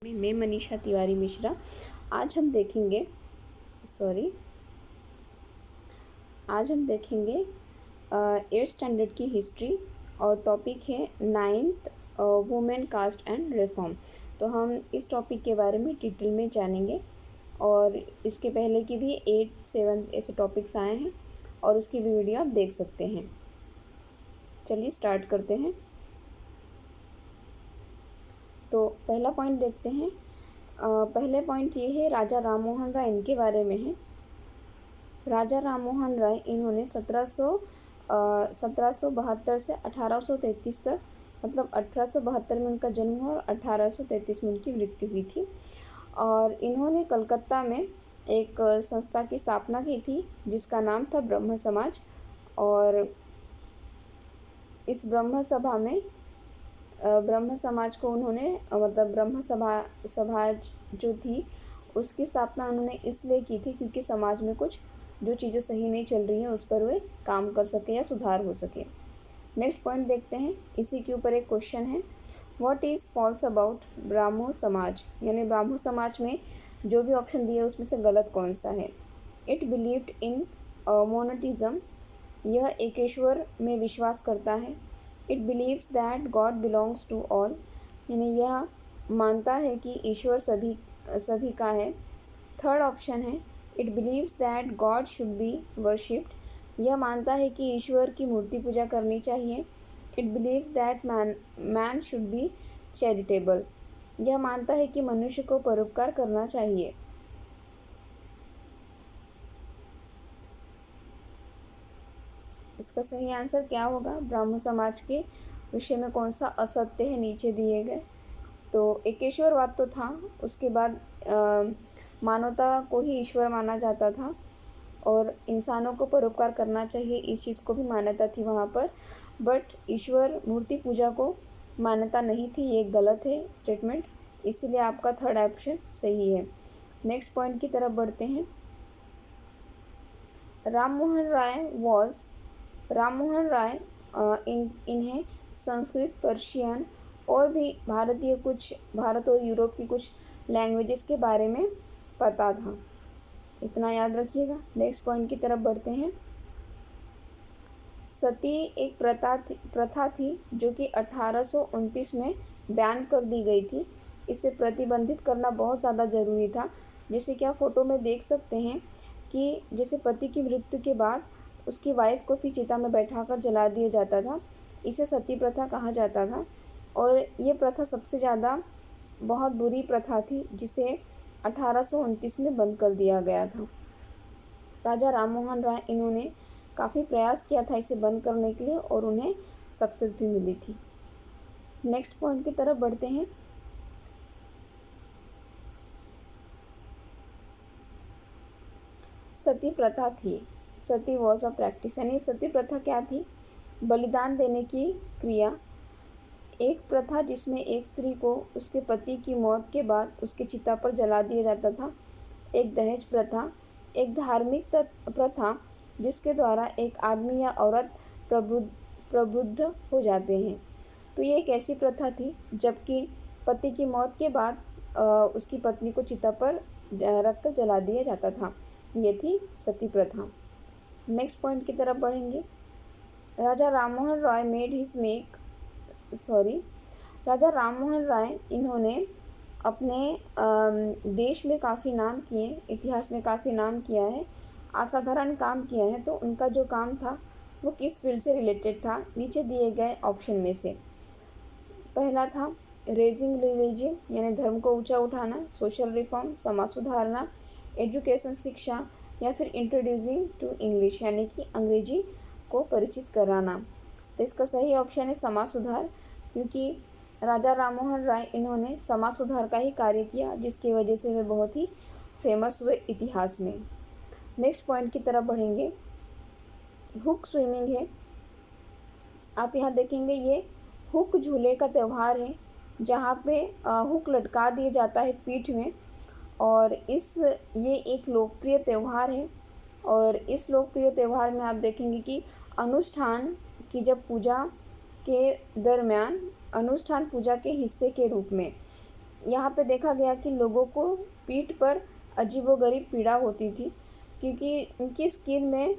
मैं मनीषा तिवारी मिश्रा। आज हम देखेंगे आज हम देखेंगे 8th स्टैंडर्ड की हिस्ट्री और टॉपिक है 9th women cast and reform. तो हम इस टॉपिक के बारे में डिटेल में जानेंगे और इसके पहले की भी 8th 7th ऐसे टॉपिक्स आए हैं और उसकी भी वीडियो आप देख सकते हैं। चलिए स्टार्ट करते हैं। तो पहला पॉइंट देखते हैं। पहले पॉइंट ये है राजा राममोहन राय, इनके बारे में है। राजा राममोहन राय इन्होंने 1772 से 1833 तक, मतलब 1872 में उनका जन्म हुआ और 1833 में उनकी मृत्यु हुई थी। और इन्होंने कलकत्ता में एक संस्था की स्थापना की थी जिसका नाम था ब्रह्म समाज। और इस ब्रह्म समाज को उन्होंने मतलब ब्रह्म सभा जो थी उसकी स्थापना उन्होंने इसलिए की थी क्योंकि समाज में कुछ जो चीज़ें सही नहीं चल रही हैं उस पर वे काम कर सके या सुधार हो सके। नेक्स्ट पॉइंट देखते हैं। इसी के ऊपर एक क्वेश्चन है, what is false about Brahmo Samaj, यानी ब्राह्मो समाज में जो भी ऑप्शन दिए उसमें से गलत कौन सा है। इट बिलीव्ड इन मोनोटिज्म, यह एकेश्वर में विश्वास करता है। It believes that God belongs to all, यानी यह मानता है कि ईश्वर सभी का है। थर्ड ऑप्शन है, it believes that God should be worshipped, यह मानता है कि ईश्वर की मूर्ति पूजा करनी चाहिए। It believes that man should be charitable, यह मानता है कि मनुष्य को परोपकार करना चाहिए। इसका सही आंसर क्या होगा? ब्राह्मण समाज के विषय में कौन सा असत्य है नीचे दिए गए। तो एकेश्वरवाद तो था, उसके बाद मानवता को ही ईश्वर माना जाता था और इंसानों को परोपकार करना चाहिए, इस चीज़ को भी मान्यता थी वहाँ पर। बट ईश्वर मूर्ति पूजा को मान्यता नहीं थी, ये गलत है स्टेटमेंट, इसीलिए आपका थर्ड ऑप्शन सही है। नेक्स्ट पॉइंट की तरफ बढ़ते हैं। राममोहन राय इन्हें संस्कृत, पर्शियन और भी भारत और यूरोप की कुछ लैंग्वेजेस के बारे में पता था, इतना याद रखिएगा। नेक्स्ट पॉइंट की तरफ बढ़ते हैं। सती एक प्रथा थी जो कि 1829 में बैन कर दी गई थी। इसे प्रतिबंधित करना बहुत ज़्यादा ज़रूरी था। जैसे कि आप फोटो में देख सकते हैं कि जैसे पति की मृत्यु के बाद उसकी वाइफ को फिर चिता में बैठाकर जला दिया जाता था, इसे सती प्रथा कहा जाता था। और ये प्रथा सबसे ज़्यादा बहुत बुरी प्रथा थी जिसे 1829 में बंद कर दिया गया था। राजा राममोहन राय इन्होंने काफ़ी प्रयास किया था इसे बंद करने के लिए और उन्हें सक्सेस भी मिली थी। नेक्स्ट पॉइंट की तरफ बढ़ते हैं। सती प्रथा थी, सती वॉज अ प्रैक्टिस, यानी सती प्रथा क्या थी? बलिदान देने की क्रिया, एक प्रथा जिसमें एक स्त्री को उसके पति की मौत के बाद उसके चिता पर जला दिया जाता था। एक दहेज प्रथा, एक धार्मिक प्रथा जिसके द्वारा एक आदमी या औरत प्रबुद्ध हो जाते हैं। तो ये एक ऐसी प्रथा थी जबकि पति की मौत के बाद उसकी पत्नी को चिता पर रख कर जला दिया जाता था, ये थी सती प्रथा। नेक्स्ट पॉइंट की तरफ बढ़ेंगे। राजा राममोहन राय इन्होंने अपने देश में काफ़ी नाम किए, इतिहास में काफ़ी नाम किया है, असाधारण काम किया है। तो उनका जो काम था वो किस फील्ड से रिलेटेड था? नीचे दिए गए ऑप्शन में से पहला था रेजिंग रिलीजन, यानी धर्म को ऊंचा उठाना, सोशल रिफॉर्म, समाज सुधारना, एजुकेशन शिक्षा, या फिर इंट्रोड्यूसिंग टू इंग्लिश, यानी कि अंग्रेजी को परिचित कराना। तो इसका सही ऑप्शन है समाज सुधार, क्योंकि राजा राममोहन राय इन्होंने समाज सुधार का ही कार्य किया जिसकी वजह से वे बहुत ही फेमस हुए इतिहास में। नेक्स्ट पॉइंट की तरफ बढ़ेंगे। हुक स्विमिंग है, आप यहाँ देखेंगे ये हुक झूले का त्यौहार है जहाँ पे हुक लटका दिया जाता है पीठ में, और ये एक लोकप्रिय त्यौहार है। और इस लोकप्रिय त्यौहार में आप देखेंगे कि अनुष्ठान की जब पूजा के दरमियान, अनुष्ठान पूजा के हिस्से के रूप में यहाँ पे देखा गया कि लोगों को पीठ पर अजीबोगरीब पीड़ा होती थी, क्योंकि इनकी स्किन में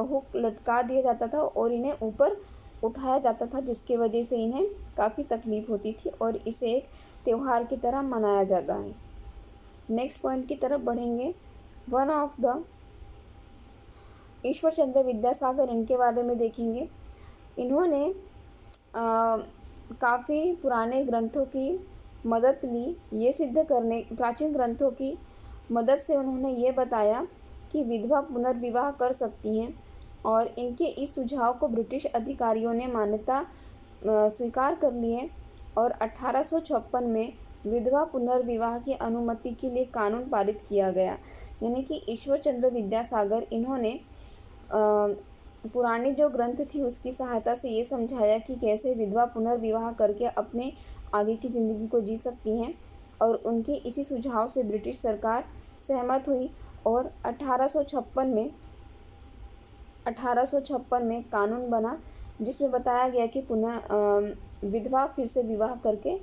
हुक लटका दिया जाता था और इन्हें ऊपर उठाया जाता था, जिसकी वजह से इन्हें काफ़ी तकलीफ़ होती थी और इसे एक त्यौहार की तरह मनाया जाता है। नेक्स्ट पॉइंट की तरफ बढ़ेंगे। One of the Ishwar Chandra Vidyasagar, इनके बारे में देखेंगे। इन्होंने काफ़ी पुराने ग्रंथों की मदद ली, ये सिद्ध करने, प्राचीन ग्रंथों की मदद से उन्होंने ये बताया कि विधवा पुनर्विवाह कर सकती हैं, और इनके इस सुझाव को ब्रिटिश अधिकारियों ने मान्यता स्वीकार कर ली है और 1856 में विधवा पुनर्विवाह की अनुमति के लिए कानून पारित किया गया। यानी कि ईश्वर चंद्र विद्यासागर, इन्होंने पुरानी जो ग्रंथ थी उसकी सहायता से ये समझाया कि कैसे विधवा पुनर्विवाह करके अपने आगे की ज़िंदगी को जी सकती हैं, और उनके इसी सुझाव से ब्रिटिश सरकार सहमत हुई और 1856 में कानून बना, जिसमें बताया गया कि पुनः विधवा फिर से विवाह करके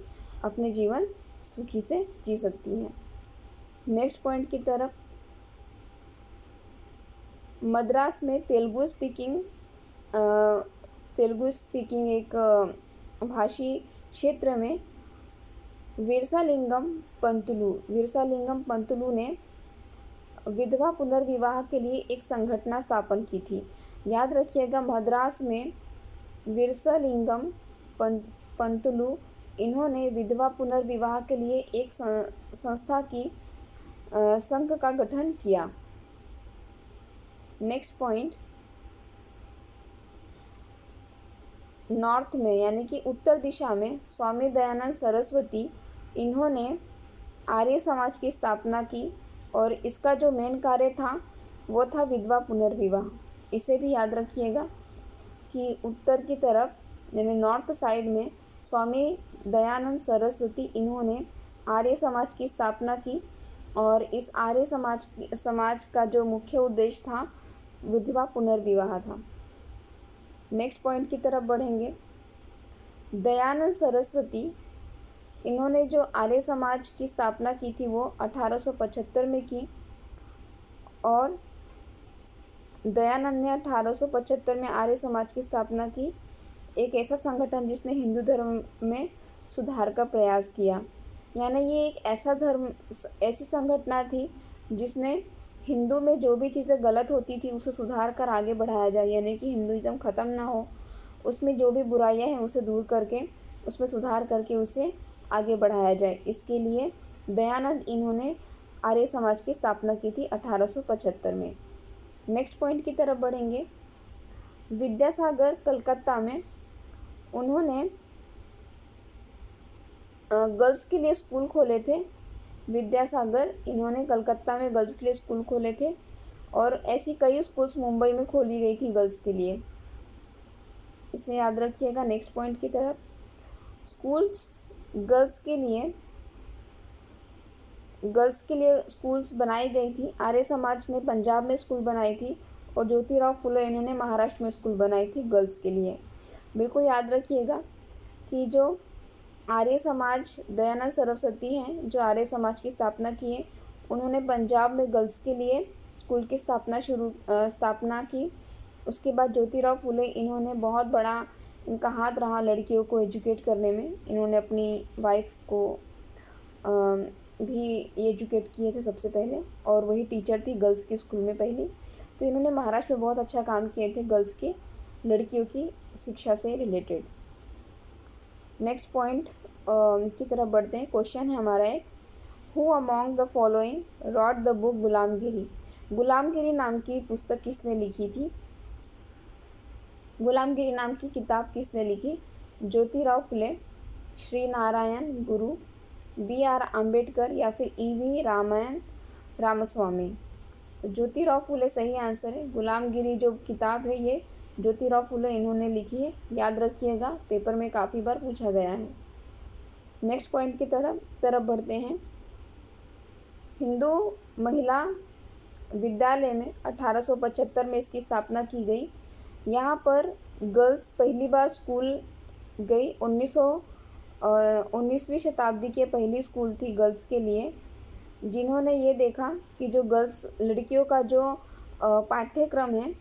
अपने जीवन सुखी से जी सकती हैं। नेक्स्ट पॉइंट की तरफ, मद्रास में तेलुगु स्पीकिंग एक भाषी क्षेत्र में वीरसालिंगम पंतुलु ने विधवा पुनर्विवाह के लिए एक संगठन स्थापन की थी। याद रखिएगा, मद्रास में वीरसालिंगम पंतुलु, इन्होंने विधवा पुनर्विवाह के लिए एक संस्था की संघ का गठन किया। नेक्स्ट पॉइंट, नॉर्थ में यानी कि उत्तर दिशा में स्वामी दयानंद सरस्वती, इन्होंने आर्य समाज की स्थापना की और इसका जो मेन कार्य था वो था विधवा पुनर्विवाह। इसे भी याद रखिएगा कि उत्तर की तरफ यानी नॉर्थ साइड में स्वामी दयानंद सरस्वती, इन्होंने आर्य समाज की स्थापना की और इस आर्य समाज का जो मुख्य उद्देश्य था विधवा पुनर्विवाह था। नेक्स्ट पॉइंट की तरफ बढ़ेंगे। दयानंद सरस्वती, इन्होंने जो आर्य समाज की स्थापना की थी वो 1875 में की, और दयानंद ने 1875 में आर्य समाज की स्थापना की, एक ऐसा संगठन जिसने हिंदू धर्म में सुधार का प्रयास किया। यानी ये एक ऐसी संगठन थी जिसने हिंदू में जो भी चीज़ें गलत होती थी उसे सुधार कर आगे बढ़ाया जाए, यानी कि हिंदुइज़्म ख़त्म ना हो, उसमें जो भी बुराइयां हैं उसे दूर करके उसमें सुधार करके उसे आगे बढ़ाया जाए। इसके लिए दयानंद, इन्होंने आर्य समाज की स्थापना की थी 1875 में। नेक्स्ट पॉइंट की तरफ बढ़ेंगे। विद्यासागर कलकत्ता में, उन्होंने गर्ल्स के लिए स्कूल खोले थे। विद्यासागर, इन्होंने कलकत्ता में गर्ल्स के लिए स्कूल खोले थे और ऐसी कई स्कूल्स मुंबई में खोली गई थी गर्ल्स के लिए, इसे याद रखिएगा। नेक्स्ट पॉइंट की तरफ, स्कूल्स गर्ल्स के लिए स्कूल्स बनाई गई थी। आर्य समाज ने पंजाब में स्कूल बनाई थी और ज्योतिराव फुले, इन्होंने महाराष्ट्र में स्कूल बनाई थी गर्ल्स के लिए। बिल्कुल याद रखिएगा कि जो आर्य समाज, दयानंद सरस्वती हैं जो आर्य समाज की स्थापना की है, उन्होंने पंजाब में गर्ल्स के लिए स्कूल की स्थापना की। उसके बाद ज्योतिराव फुले, इन्होंने बहुत बड़ा इनका हाथ रहा लड़कियों को एजुकेट करने में। इन्होंने अपनी वाइफ को भी एजुकेट किए थे सबसे पहले, और वही टीचर थी गर्ल्स के स्कूल में पहली। तो इन्होंने महाराष्ट्र में बहुत अच्छा काम किए थे गर्ल्स की, लड़कियों की शिक्षा से रिलेटेड। नेक्स्ट पॉइंट की तरफ बढ़ते हैं। क्वेश्चन है हमारा एक, who among the following wrote the book Gulamgiri. Gulamgiri नाम की पुस्तक किसने लिखी थी? गुलामगिरी नाम की किताब किसने लिखी? ज्योतिराव फुले, श्री नारायण गुरु, B.R. अम्बेडकर या फिर E.V. रामास्वामी। ज्योतिराव फुले सही आंसर है। गुलामगिरी जो किताब है ये ज्योतिराव फुले इन्होंने लिखी है, याद रखिएगा, पेपर में काफ़ी बार पूछा गया है। नेक्स्ट पॉइंट की तरफ बढ़ते हैं। हिंदू महिला विद्यालय में 1875 में इसकी स्थापना की गई। यहाँ पर गर्ल्स पहली बार स्कूल गई 19वीं शताब्दी की पहली स्कूल थी गर्ल्स के लिए, जिन्होंने ये देखा कि जो गर्ल्स लड़कियों का जो पाठ्यक्रम है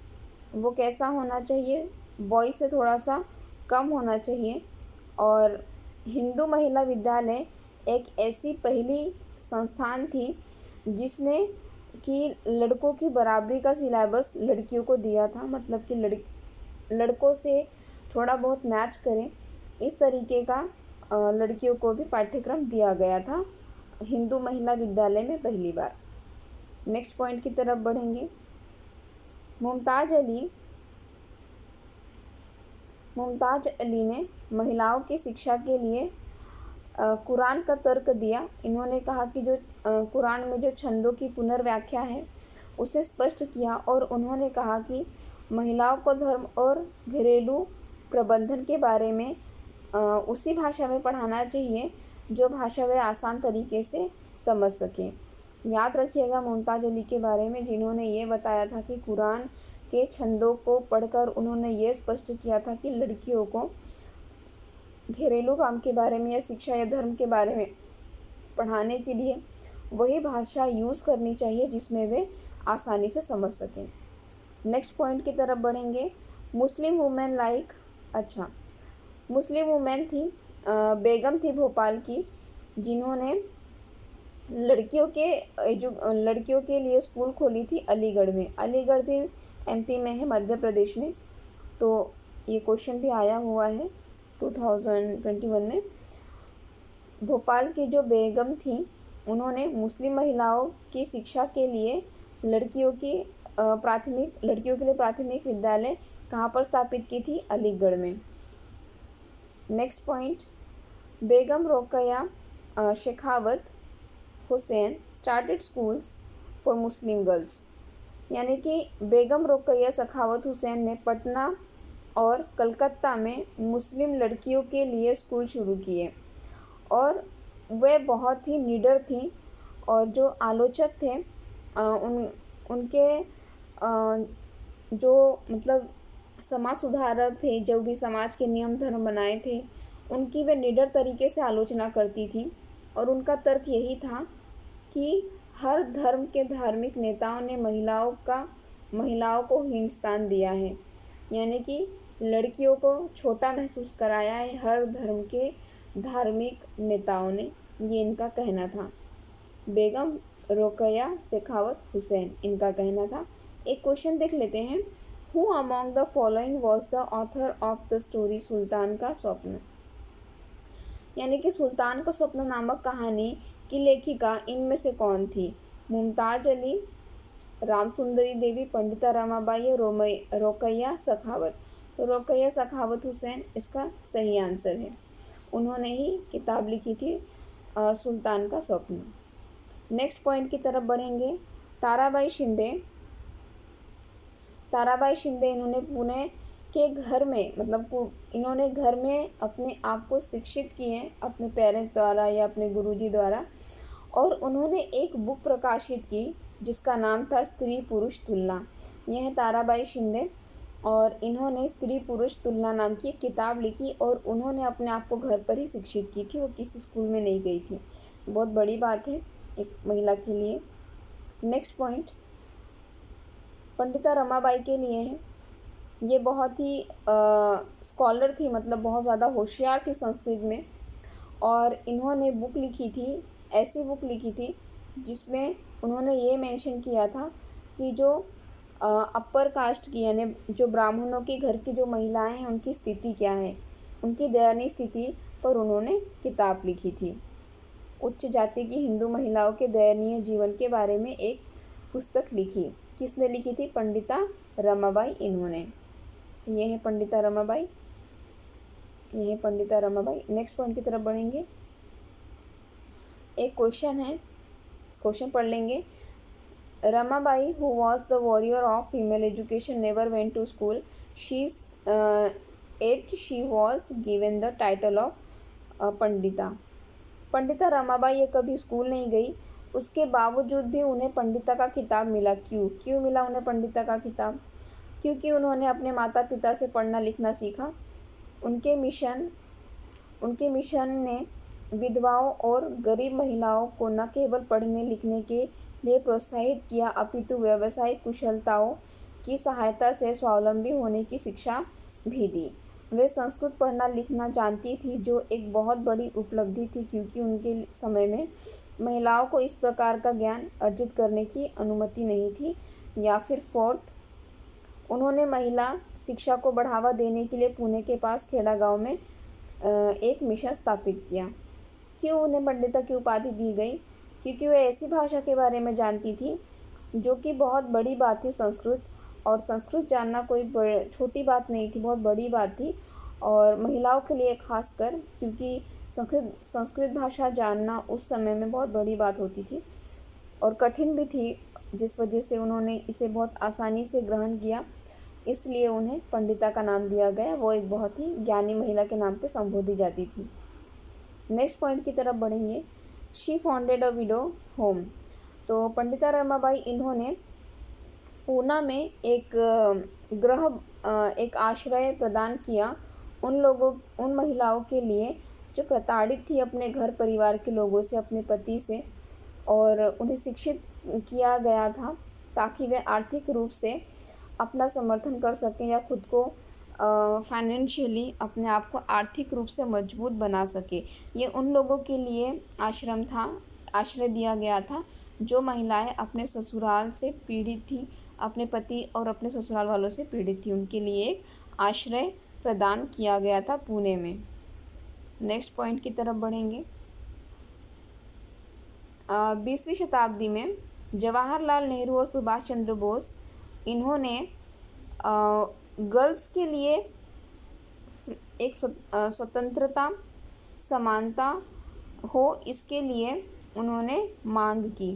वो कैसा होना चाहिए, बॉयज़ से थोड़ा सा कम होना चाहिए। और हिंदू महिला विद्यालय एक ऐसी पहली संस्थान थी जिसने कि लड़कों की बराबरी का सिलेबस लड़कियों को दिया था, मतलब कि लड़कों से थोड़ा बहुत मैच करें इस तरीके का लड़कियों को भी पाठ्यक्रम दिया गया था हिंदू महिला विद्यालय में पहली बार। नेक्स्ट पॉइंट की तरफ बढ़ेंगे। मुमताज़ अली ने महिलाओं की शिक्षा के लिए कुरान का तर्क दिया। इन्होंने कहा कि जो कुरान में जो छंदों की पुनर्व्याख्या है उसे स्पष्ट किया, और उन्होंने कहा कि महिलाओं को धर्म और घरेलू प्रबंधन के बारे में उसी भाषा में पढ़ाना चाहिए जो भाषा वे आसान तरीके से समझ सकें। याद रखिएगा मुमताज़ अली के बारे में, जिन्होंने ये बताया था कि कुरान के छंदों को पढ़कर उन्होंने ये स्पष्ट किया था कि लड़कियों को घरेलू काम के बारे में या शिक्षा या धर्म के बारे में पढ़ाने के लिए वही भाषा यूज़ करनी चाहिए जिसमें वे आसानी से समझ सकें। नेक्स्ट पॉइंट की तरफ बढ़ेंगे। मुस्लिम वुमेन थी, बेगम थी भोपाल की, जिन्होंने लड़कियों के लिए स्कूल खोली थी अलीगढ़ में। अलीगढ़ भी एमपी में है, मध्य प्रदेश में। तो ये क्वेश्चन भी आया हुआ है 2021 में। भोपाल की जो बेगम थी उन्होंने मुस्लिम महिलाओं की शिक्षा के लिए लड़कियों के लिए प्राथमिक विद्यालय कहाँ पर स्थापित की थी? अलीगढ़ में। Next point, Begum Rokeya Sakhawat Hussain started schools for Muslim girls. यानी कि बेगम रोकया शेखावत हुसैन ने पटना और कलकत्ता में मुस्लिम लड़कियों के लिए स्कूल शुरू किए, और वे बहुत ही निडर थी, और जो आलोचक थे उनके जो मतलब समाज सुधारक थे, जो भी समाज के नियम धर्म बनाए थे, उनकी वे निडर तरीके से आलोचना करती थी। और उनका तर्क यही था कि हर धर्म के धार्मिक नेताओं ने महिलाओं को हीन स्थान दिया है, यानी कि लड़कियों को छोटा महसूस कराया है हर धर्म के धार्मिक नेताओं ने, ये इनका कहना था। बेगम रोकया शेखावत हुसैन इनका कहना था। एक क्वेश्चन देख लेते हैं। Who among the following was the author of the story सुल्तान का स्वप्न। यानी कि सुल्तान का स्वप्न नामक कहानी की लेखिका इनमें से कौन थी? मुमताज़ अली, रामसुंदरी देवी, पंडिता रमाबाई या रोकया शेखावत। तो रोकया शेखावत हुसैन इसका सही आंसर है। उन्होंने ही किताब लिखी थी सुल्तान का स्वप्न। नेक्स्ट पॉइंट की तरफ बढ़ेंगे। ताराबाई शिंदे इन्होंने पुणे के घर में इन्होंने घर में अपने आप को शिक्षित किए अपने पेरेंट्स द्वारा या अपने गुरुजी द्वारा, और उन्होंने एक बुक प्रकाशित की जिसका नाम था स्त्री पुरुष तुलना। यह है ताराबाई शिंदे, और इन्होंने स्त्री पुरुष तुलना नाम की एक किताब लिखी, और उन्होंने अपने आप को घर पर ही शिक्षित की थी, वो किसी स्कूल में नहीं गई थी। बहुत बड़ी बात है एक महिला के लिए। नेक्स्ट पॉइंट पंडिता रमाबाई के लिए है। ये बहुत ही स्कॉलर थी, मतलब बहुत ज़्यादा होशियार थी संस्कृत में, और इन्होंने बुक लिखी थी, ऐसी बुक लिखी थी जिसमें उन्होंने ये मेंशन किया था कि जो अपर कास्ट की यानी जो ब्राह्मणों के घर की जो महिलाएं हैं उनकी स्थिति क्या है, उनकी दयनीय स्थिति पर उन्होंने किताब लिखी थी। उच्च जाति की हिंदू महिलाओं के दयनीय जीवन के बारे में एक पुस्तक लिखी। किसने लिखी थी? पंडिता रमाबाई इन्होंने। ये है पंडिता रमाबाई, ये है पंडिता रमाबाई। नेक्स्ट पॉइंट की तरफ बढ़ेंगे। एक क्वेश्चन है, क्वेश्चन पढ़ लेंगे। Ramabai, who was the warrior of female education, never went to school. Yet she was given the title of Pandita. Pandita Ramabai ये कभी स्कूल नहीं गई, उसके बावजूद भी उन्हें पंडिता का खिताब मिला। क्यों मिला उन्हें पंडिता का खिताब? क्योंकि उन्होंने अपने माता पिता से पढ़ना लिखना सीखा। उनके मिशन उनके मिशन ने विधवाओं और गरीब महिलाओं को न केवल पढ़ने लिखने के लिए प्रोत्साहित किया, अपितु व्यावसायिक कुशलताओं की सहायता से स्वावलंबी होने की शिक्षा भी दी। वे संस्कृत पढ़ना लिखना जानती थी, जो एक बहुत बड़ी उपलब्धि थी, क्योंकि उनके समय में महिलाओं को इस प्रकार का ज्ञान अर्जित करने की अनुमति नहीं थी। या फिर फोर्थ, उन्होंने महिला शिक्षा को बढ़ावा देने के लिए पुणे के पास खेड़ा गांव में एक मिशन स्थापित किया। क्यों उन्हें पंडिता की उपाधि दी गई? क्योंकि वे ऐसी भाषा के बारे में जानती थी जो कि बहुत बड़ी बात थी, संस्कृत। और संस्कृत जानना कोई छोटी बात नहीं थी, बहुत बड़ी बात थी। और महिलाओं के लिए खासकर, क्योंकि संस्कृत भाषा जानना उस समय में बहुत बड़ी बात होती थी और कठिन भी थी, जिस वजह से उन्होंने इसे बहुत आसानी से ग्रहण किया, इसलिए उन्हें पंडिता का नाम दिया गया। वो एक बहुत ही ज्ञानी महिला के नाम पे संबोधी जाती थी। नेक्स्ट पॉइंट की तरफ बढ़ेंगे। She founded a window home. तो पंडिता रमाबाई इन्होंने पूना में एक आश्रय प्रदान किया उन महिलाओं के लिए जो प्रताड़ित थी अपने घर परिवार के लोगों से, अपने पति से, और उन्हें शिक्षित किया गया था ताकि वे आर्थिक रूप से अपना समर्थन कर सकें या खुद को फाइनेंशियली अपने आप को आर्थिक रूप से मजबूत बना सके। ये उन लोगों के लिए आश्रम था, आश्रय दिया गया था जो महिलाएं अपने ससुराल से पीड़ित थी, अपने पति और अपने ससुराल वालों से पीड़ित थी। उनके लिए एक आश्रय प्रदान किया गया था पुणे में। नेक्स्ट पॉइंट की तरफ बढ़ेंगे। 20वीं शताब्दी में जवाहरलाल नेहरू और सुभाष चंद्र बोस इन्होंने गर्ल्स के लिए एक स्वतंत्रता समानता हो, इसके लिए उन्होंने मांग की।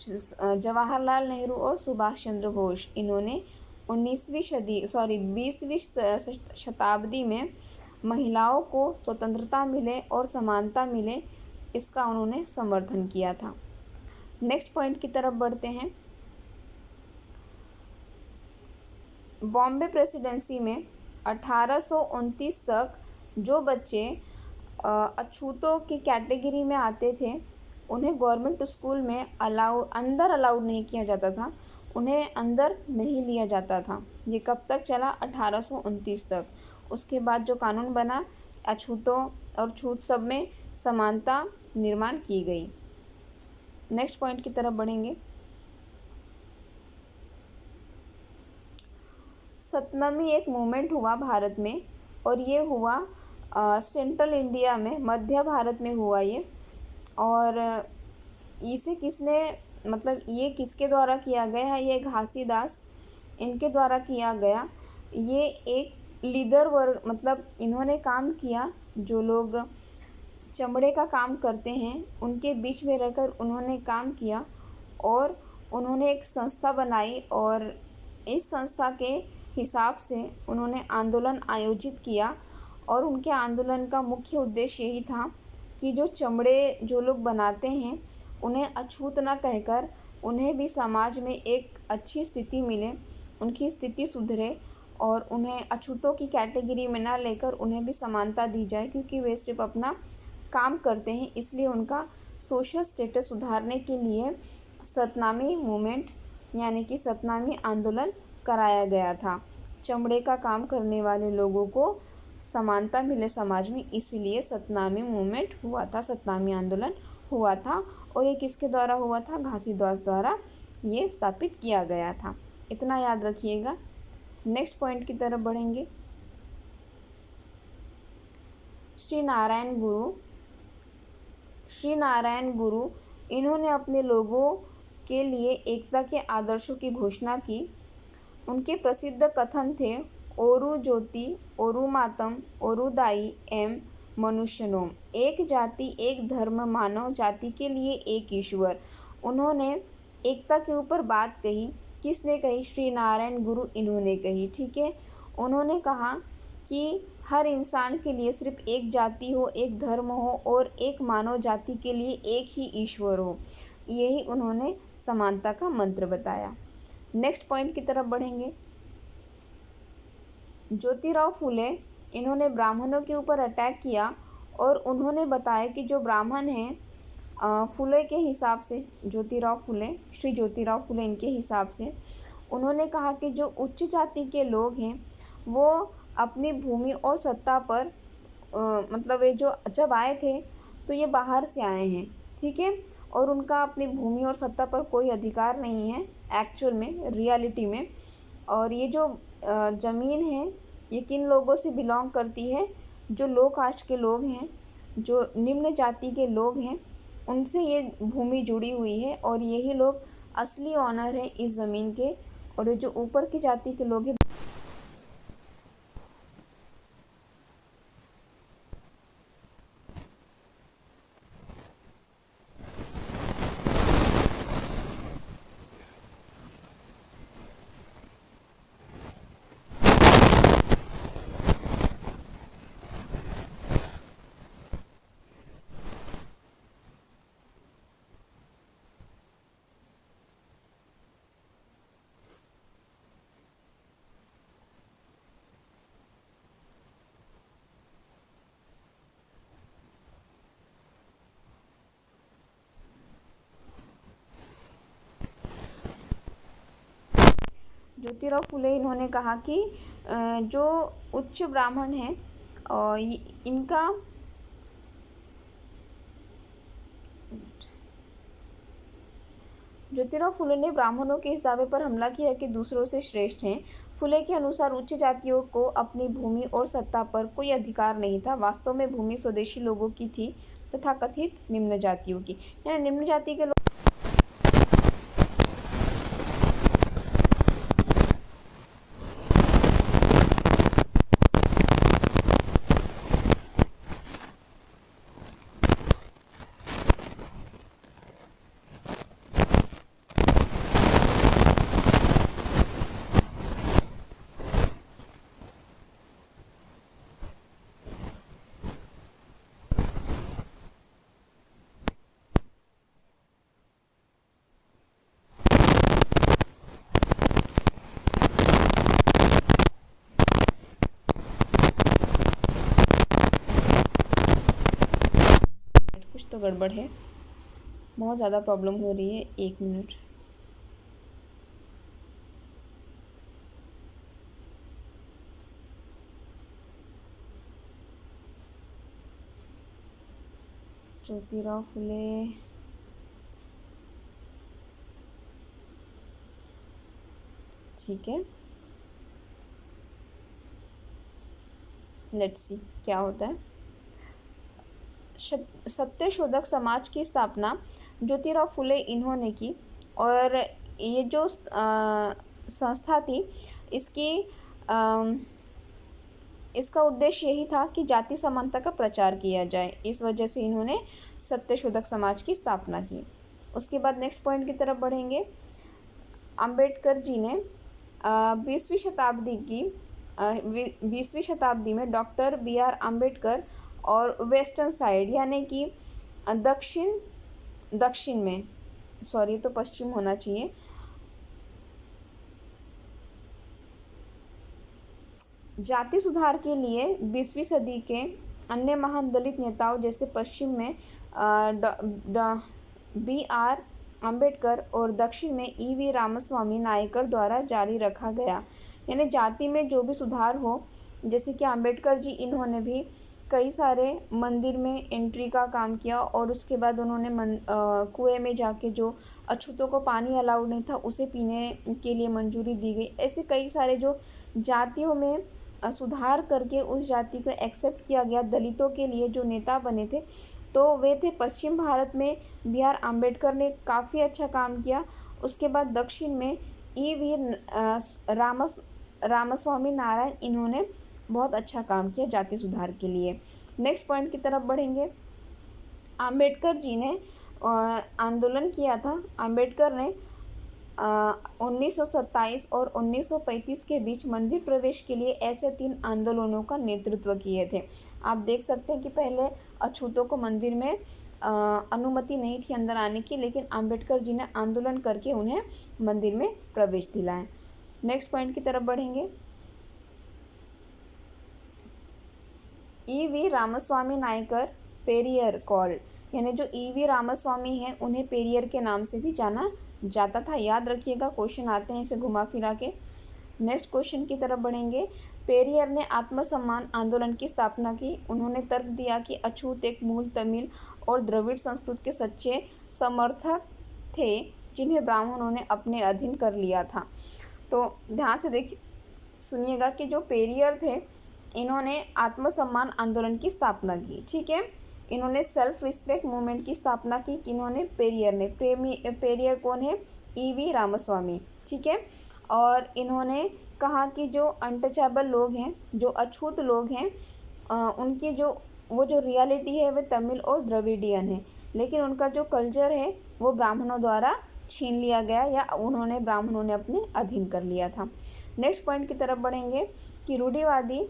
जवाहरलाल नेहरू और सुभाष चंद्र बोस इन्होंने 20वीं शताब्दी में महिलाओं को स्वतंत्रता मिले और समानता मिले, इसका उन्होंने समर्थन किया था। नेक्स्ट पॉइंट की तरफ बढ़ते हैं। बॉम्बे प्रेसिडेंसी में 1829 तक जो बच्चे अछूतों की कैटेगरी में आते थे, उन्हें गवर्नमेंट स्कूल में अंदर अलाउड नहीं किया जाता था, उन्हें अंदर नहीं लिया जाता था। ये कब तक चला? 1829 तक। उसके बाद जो कानून बना, अछूतों और छूत सब में समानता निर्माण की गई। नेक्स्ट पॉइंट की तरफ बढ़ेंगे। सतनामी एक मूवमेंट हुआ भारत में, और ये हुआ सेंट्रल इंडिया में, मध्य भारत में हुआ ये। और इसे किसने, मतलब ये किसके द्वारा किया गया है? ये घासीदास इनके द्वारा किया गया। ये एक लीडर वर्ग, मतलब इन्होंने काम किया, जो लोग चमड़े का काम करते हैं उनके बीच में रहकर उन्होंने काम किया, और उन्होंने एक संस्था बनाई, और इस संस्था के हिसाब से उन्होंने आंदोलन आयोजित किया। और उनके आंदोलन का मुख्य उद्देश्य यही था कि जो चमड़े जो लोग बनाते हैं उन्हें अछूत न कहकर उन्हें भी समाज में एक अच्छी स्थिति मिले, उनकी स्थिति सुधरे, और उन्हें अछूतों की कैटेगरी में ना लेकर उन्हें भी समानता दी जाए, क्योंकि वे सिर्फ अपना काम करते हैं। इसलिए उनका सोशल स्टेटस सुधारने के लिए सतनामी मूवमेंट यानी कि सतनामी आंदोलन कराया गया था। चमड़े का काम करने वाले लोगों को समानता मिले समाज में, इसीलिए सतनामी मूवमेंट हुआ था, सतनामी आंदोलन हुआ था। और ये किसके द्वारा हुआ था? घासीदास द्वारा ये स्थापित किया गया था। इतना याद रखिएगा। नेक्स्ट पॉइंट की तरफ बढ़ेंगे। श्री नारायण गुरु इन्होंने अपने लोगों के लिए एकता के आदर्शों की घोषणा की। उनके प्रसिद्ध कथन थे, ओरु ज्योति ओरु मातम ओरु दाई एम मनुष्यनोम, एक जाति एक धर्म मानव जाति के लिए एक ईश्वर। उन्होंने एकता के ऊपर बात कही। किसने कही? श्री नारायण गुरु इन्होंने कही। ठीक है, उन्होंने कहा कि हर इंसान के लिए सिर्फ एक जाति हो, एक धर्म हो, और एक मानव जाति के लिए एक ही ईश्वर हो। यही उन्होंने समानता का मंत्र बताया। नेक्स्ट पॉइंट की तरफ बढ़ेंगे। ज्योतिराव फुले इन्होंने ब्राह्मणों के ऊपर अटैक किया और उन्होंने बताया कि जो ब्राह्मण हैं फुले के हिसाब से, ज्योतिराव फुले, श्री ज्योतिराव फुले इनके हिसाब से उन्होंने कहा कि जो उच्च जाति के लोग हैं वो अपनी भूमि और सत्ता पर मतलब ये जो जब आए थे तो ये बाहर से आए हैं, ठीक है, और उनका अपनी भूमि और सत्ता पर कोई अधिकार नहीं है एक्चुअल में, रियलिटी में। और ये जो ज़मीन है ये किन लोगों से बिलोंग करती है, जो लो कास्ट के लोग हैं, जो निम्न जाति के लोग हैं, उनसे ये भूमि जुड़ी हुई है और यही लोग असली ऑनर है इस ज़मीन के। और ये जो ऊपर की जाति के लोग हैं ज्योतिराव फुले इन्होंने कहा कि जो उच्च ब्राह्मण हैं इनका ज्योतिराव फुले ने ब्राह्मणों के इस दावे पर हमला किया कि दूसरों से श्रेष्ठ हैं। फुले के अनुसार उच्च जातियों को अपनी भूमि और सत्ता पर कोई अधिकार नहीं था। वास्तव में भूमि स्वदेशी लोगों की थी तथा कथित निम्न जातियों की, यानी निम्न जाति के कुछ तो गड़बड़ है, बहुत ज़्यादा प्रॉब्लम हो रही है। 1 मिनट। ज्योतिराव फुले ठीक है, लेट्स सी क्या होता है। सत्यशोधक समाज की स्थापना ज्योतिराव फुले इन्होंने की और ये जो संस्था थी इसकी इसका उद्देश्य यही था कि जाति समानता का प्रचार किया जाए। इस वजह से इन्होंने सत्यशोधक समाज की स्थापना की। उसके बाद नेक्स्ट पॉइंट की तरफ बढ़ेंगे। अंबेडकर जी ने 20वीं शताब्दी में डॉक्टर BR अम्बेडकर और वेस्टर्न साइड यानी कि दक्षिण में, सॉरी तो पश्चिम होना चाहिए, जाति सुधार के लिए 20वीं सदी के अन्य महान दलित नेताओं जैसे पश्चिम में BR अम्बेडकर और दक्षिण में EV रामास्वामी नायकर द्वारा जारी रखा गया। यानी जाति में जो भी सुधार हो, जैसे कि अम्बेडकर जी इन्होंने भी कई सारे मंदिर में एंट्री का काम किया और उसके बाद उन्होंने कुएं में जाके जो अछूतों को पानी अलाउड नहीं था उसे पीने के लिए मंजूरी दी गई। ऐसे कई सारे जो जातियों में सुधार करके उस जाति को एक्सेप्ट किया गया, दलितों के लिए जो नेता बने थे तो वे थे पश्चिम भारत में BR अम्बेडकर ने काफ़ी अच्छा काम किया। उसके बाद दक्षिण में EV रामास्वामी नारायण इन्होंने बहुत अच्छा काम किया जाति सुधार के लिए। नेक्स्ट पॉइंट की तरफ बढ़ेंगे। अम्बेडकर जी ने आंदोलन किया था। अम्बेडकर ने 1927 और 1935 के बीच मंदिर प्रवेश के लिए ऐसे 3 आंदोलनों का नेतृत्व किए थे। आप देख सकते हैं कि पहले अछूतों को मंदिर में अनुमति नहीं थी अंदर आने की, लेकिन अम्बेडकर जी ने आंदोलन करके उन्हें मंदिर में प्रवेश दिलाया। नेक्स्ट पॉइंट की तरफ बढ़ेंगे। E.V. रामास्वामी नायकर पेरियर कॉल्ड, यानी जो E.V. रामास्वामी हैं उन्हें पेरियर के नाम से भी जाना जाता था। याद रखिएगा, क्वेश्चन आते हैं इसे घुमा फिरा के। नेक्स्ट क्वेश्चन की तरफ बढ़ेंगे। पेरियर ने आत्मसम्मान आंदोलन की स्थापना की। उन्होंने तर्क दिया कि अछूत एक मूल तमिल और द्रविड़ संस्कृत के सच्चे समर्थक थे जिन्हें ब्राह्मणों ने अपने अधीन कर लिया था। तो ध्यान से देखिए, सुनिएगा कि जो पेरियर थे इन्होंने आत्मसम्मान आंदोलन की स्थापना की। ठीक है, इन्होंने सेल्फ रिस्पेक्ट मूवमेंट की स्थापना की। किन्होंने? पेरियर ने। पेरियर कौन है? E.V. रामास्वामी। ठीक है, और इन्होंने कहा कि जो अनटचेबल लोग हैं, जो अछूत लोग हैं, उनकी जो रियलिटी है वह तमिल और द्रविडियन है, लेकिन उनका जो कल्चर है वो ब्राह्मणों द्वारा छीन लिया गया या ब्राह्मणों ने अपने अधीन कर लिया था। नेक्स्ट पॉइंट की तरफ बढ़ेंगे कि रूढ़िवादी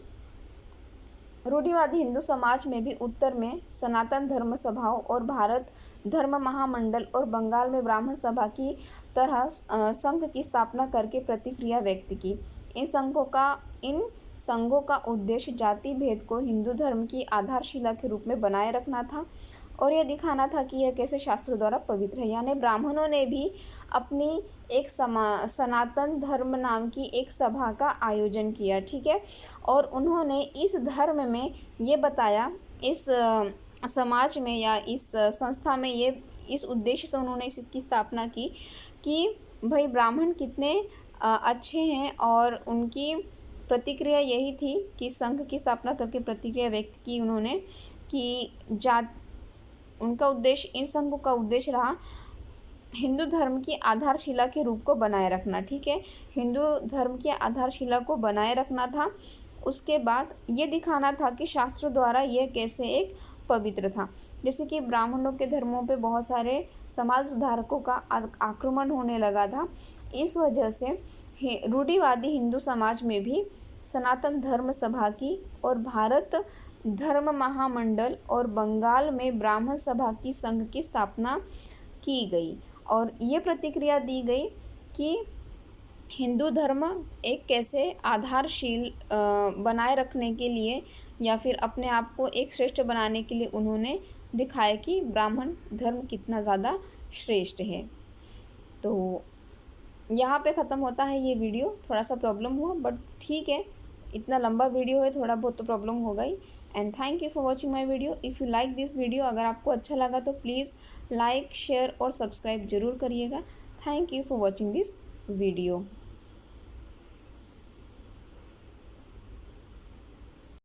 हिंदू समाज में भी उत्तर में सनातन धर्म सभाओं और भारत धर्म महामंडल और बंगाल में ब्राह्मण सभा की तरह संघ की स्थापना करके प्रतिक्रिया व्यक्त की। इन संघों का उद्देश्य जाति भेद को हिंदू धर्म की आधारशिला के रूप में बनाए रखना था और यह दिखाना था कि यह कैसे शास्त्रों द्वारा पवित्र है। यानी ब्राह्मणों ने भी अपनी एक सनातन धर्म नाम की एक सभा का आयोजन किया। ठीक है, और उन्होंने इस धर्म में ये बताया, इस समाज में या इस संस्था में ये इस उद्देश्य से उन्होंने इसकी स्थापना की कि भाई ब्राह्मण कितने अच्छे हैं, और उनकी प्रतिक्रिया यही थी कि संघ की स्थापना करके प्रतिक्रिया व्यक्त की उन्होंने कि उनका उद्देश्य, इन संघों का उद्देश्य रहा हिंदू धर्म की आधारशिला के रूप को बनाए रखना। ठीक है, हिंदू धर्म की आधारशिला को बनाए रखना था। उसके बाद ये दिखाना था कि शास्त्रों द्वारा यह कैसे एक पवित्र था। जैसे कि ब्राह्मणों के धर्मों पे बहुत सारे समाज सुधारकों का आक्रमण होने लगा था, इस वजह से रूढ़िवादी हिंदू समाज में भी सनातन धर्म सभा की और भारत धर्म महामंडल और बंगाल में ब्राह्मण सभा की संघ की स्थापना की गई और ये प्रतिक्रिया दी गई कि हिंदू धर्म एक कैसे आधारशील बनाए रखने के लिए या फिर अपने आप को एक श्रेष्ठ बनाने के लिए उन्होंने दिखाया कि ब्राह्मण धर्म कितना ज़्यादा श्रेष्ठ है। तो यहाँ पे ख़त्म होता है ये वीडियो। थोड़ा सा प्रॉब्लम हुआ बट ठीक है, इतना लंबा वीडियो है, थोड़ा बहुत तो प्रॉब्लम हो गई। And thank you for watching my video. If you like this video, अगर आपको अच्छा लगा तो प्लीज़ लाइक शेयर और सब्सक्राइब ज़रूर करिएगा। Thank you for watching this video.